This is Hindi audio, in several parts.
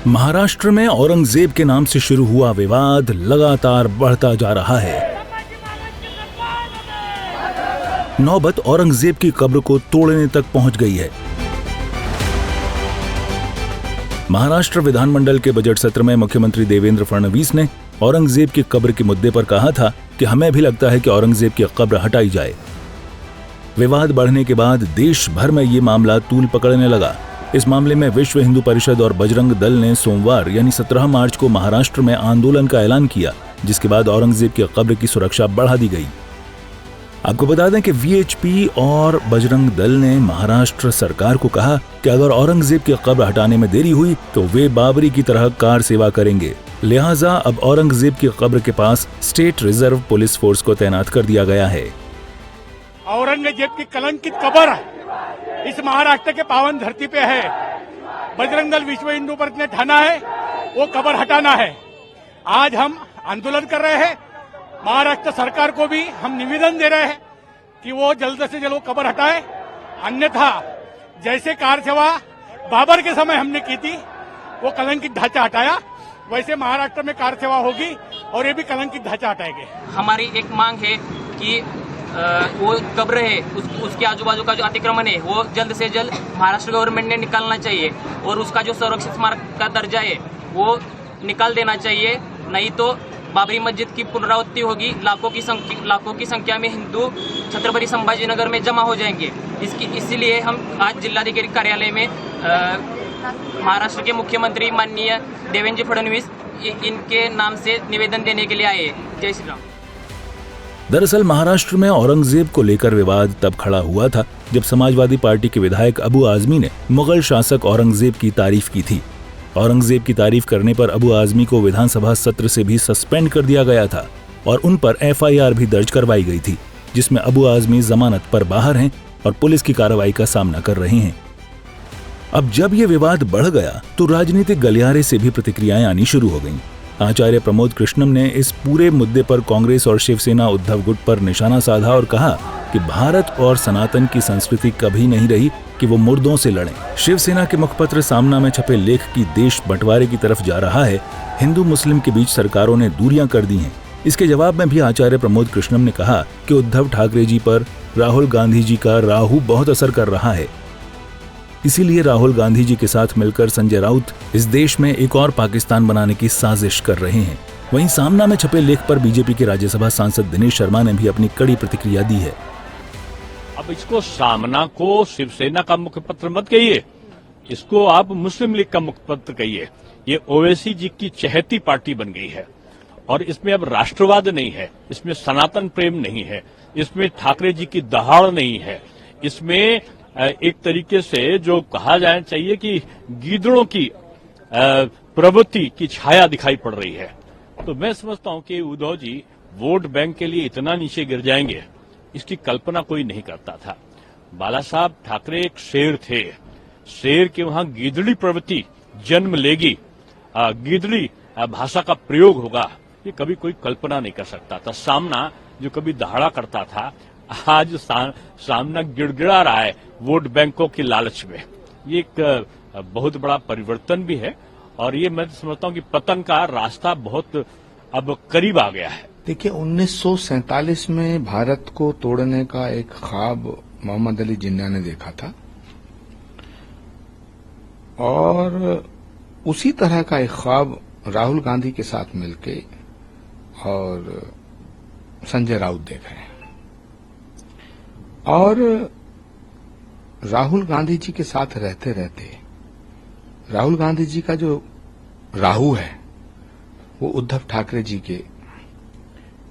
महाराष्ट्र में औरंगजेब के नाम से शुरू हुआ विवाद लगातार बढ़ता जा रहा है। नौबत औरंगजेब की कब्र को तोड़ने तक पहुंच गई है। महाराष्ट्र विधानमंडल के बजट सत्र में मुख्यमंत्री देवेंद्र फडणवीस ने औरंगजेब की कब्र के मुद्दे पर कहा था कि हमें भी लगता है कि औरंगजेब की कब्र हटाई जाए। विवाद बढ़ने के बाद देश भर में ये मामला तूल पकड़ने लगा। इस मामले में विश्व हिंदू परिषद और बजरंग दल ने सोमवार यानी 17 मार्च को महाराष्ट्र में आंदोलन का ऐलान किया, जिसके बाद औरंगजेब की कब्र की सुरक्षा बढ़ा दी गई। आपको बता दें कि वीएचपी और बजरंग दल ने महाराष्ट्र सरकार को कहा कि अगर औरंगजेब की कब्र हटाने में देरी हुई तो वे बाबरी की तरह कार सेवा करेंगे। लिहाजा अब औरंगजेब की कब्र के पास स्टेट रिजर्व पुलिस फोर्स को तैनात कर दिया गया है। औरंगजेब की कलंकित कब्र इस महाराष्ट्र के पावन धरती पे है। बजरंग दल विश्व हिंदू परिषद ने ठाना है वो कब्र हटाना है। आज हम आंदोलन कर रहे हैं। महाराष्ट्र सरकार को भी हम निवेदन दे रहे हैं कि वो जल्द से जल्द वो कब्र हटाए, अन्यथा जैसे कार सेवा बाबर के समय हमने की थी वो कलंकित ढांचा हटाया, वैसे महाराष्ट्र में कार सेवा होगी और ये भी कलंकित ढांचा हटाएंगे। हमारी एक मांग है कि वो कब्र है उसके आजू बाजू का जो अतिक्रमण है वो जल्द से जल्द महाराष्ट्र गवर्नमेंट ने निकालना चाहिए और उसका जो संरक्षित स्मारक का दर्जा है वो निकाल देना चाहिए, नहीं तो बाबरी मस्जिद की पुनरावृत्ति होगी। लाखों की संख्या में हिंदू छत्रपति संभाजीनगर में जमा हो जाएंगे। इसीलिए हम आज जिलाधिकारी कार्यालय में महाराष्ट्र के मुख्यमंत्री माननीय देवेंद्र फडणवीस इनके नाम से निवेदन देने के लिए आए। जय श्री राम। दरअसल महाराष्ट्र में औरंगजेब को लेकर विवाद तब खड़ा हुआ था जब समाजवादी पार्टी के विधायक अबू आजमी ने मुगल शासक औरंगजेब की तारीफ की थी। औरंगजेब की तारीफ करने पर अबू आजमी को विधानसभा सत्र से भी सस्पेंड कर दिया गया था और उन पर एफआईआर भी दर्ज करवाई गई थी, जिसमें अबू आजमी जमानत पर बाहर हैं और पुलिस की कार्रवाई का सामना कर रहे हैं। अब जब ये विवाद बढ़ गया तो राजनीतिक गलियारे से भी प्रतिक्रियाएं आनी शुरू हो गईं। आचार्य प्रमोद कृष्णम ने इस पूरे मुद्दे पर कांग्रेस और शिवसेना उद्धव गुट पर निशाना साधा और कहा कि भारत और सनातन की संस्कृति कभी नहीं रही कि वो मुर्दों से लड़ें। शिवसेना के मुखपत्र सामना में छपे लेख की देश बंटवारे की तरफ जा रहा है, हिंदू मुस्लिम के बीच सरकारों ने दूरियां कर दी हैं। इसके जवाब में भी आचार्य प्रमोद कृष्णम ने कहा कि उद्धव ठाकरे जी पर राहुल गांधी जी का राहु बहुत असर कर रहा है, इसीलिए राहुल गांधी जी के साथ मिलकर संजय राउत इस देश में एक और पाकिस्तान बनाने की साजिश कर रहे हैं। वहीं सामना में छपे लेख पर बीजेपी के राज्यसभा सांसद दिनेश शर्मा ने भी अपनी कड़ी प्रतिक्रिया दी है। अब इसको सामना को शिवसेना का मुखपत्र मत कहिए, इसको आप मुस्लिम लीग का मुखपत्र कहिए। ये ओवैसी जी की चहेती पार्टी बन गई है और इसमें अब राष्ट्रवाद नहीं है, इसमें सनातन प्रेम नहीं है, इसमें ठाकरे जी की दहाड़ नहीं है, इसमें एक तरीके से जो कहा जाना चाहिए कि गीदड़ों की प्रवृत्ति की छाया दिखाई पड़ रही है। तो मैं समझता हूं कि उद्धव जी वोट बैंक के लिए इतना नीचे गिर जाएंगे, इसकी कल्पना कोई नहीं करता था। बाला साहब ठाकरे एक शेर थे, शेर के वहां गीदड़ी प्रवृत्ति जन्म लेगी, गीदड़ी भाषा का प्रयोग होगा, ये कभी कोई कल्पना नहीं कर सकता था। सामना जो कभी दहाड़ा करता था आज सामना गिड़गिड़ा रहा है वोट बैंकों की लालच में। ये एक बहुत बड़ा परिवर्तन भी है और ये मैं समझता हूं कि पतन का रास्ता बहुत अब करीब आ गया है। देखिए 1947 में भारत को तोड़ने का एक ख्वाब मोहम्मद अली जिन्ना ने देखा था और उसी तरह का एक ख्वाब राहुल गांधी के साथ मिलके और संजय राउत देख रहे हैं। और राहुल गांधी जी के साथ रहते रहते राहुल गांधी जी का जो राहु है वो उद्धव ठाकरे जी के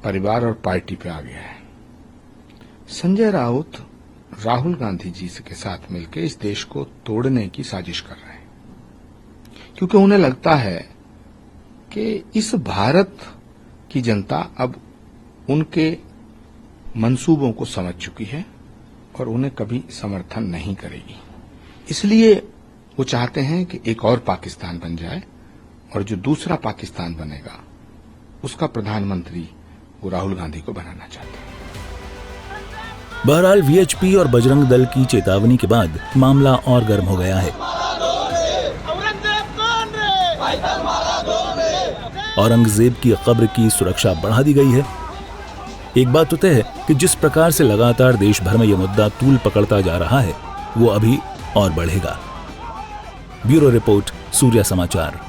परिवार और पार्टी पे आ गया है। संजय राउत राहुल गांधी जी के साथ मिलकर इस देश को तोड़ने की साजिश कर रहे हैं, क्योंकि उन्हें लगता है कि इस भारत की जनता अब उनके मंसूबों को समझ चुकी है और उन्हें कभी समर्थन नहीं करेगी। इसलिए वो चाहते हैं कि एक और पाकिस्तान बन जाए और जो दूसरा पाकिस्तान बनेगा उसका प्रधानमंत्री वो राहुल गांधी को बनाना चाहते हैं। बहरहाल वीएचपी और बजरंग दल की चेतावनी के बाद मामला और गर्म हो गया है। औरंगजेब की कब्र की सुरक्षा बढ़ा दी गई है। एक बात तो तय है कि जिस प्रकार से लगातार देश भर में यह मुद्दा तूल पकड़ता जा रहा है, वो अभी और बढ़ेगा। ब्यूरो रिपोर्ट, सूर्या समाचार।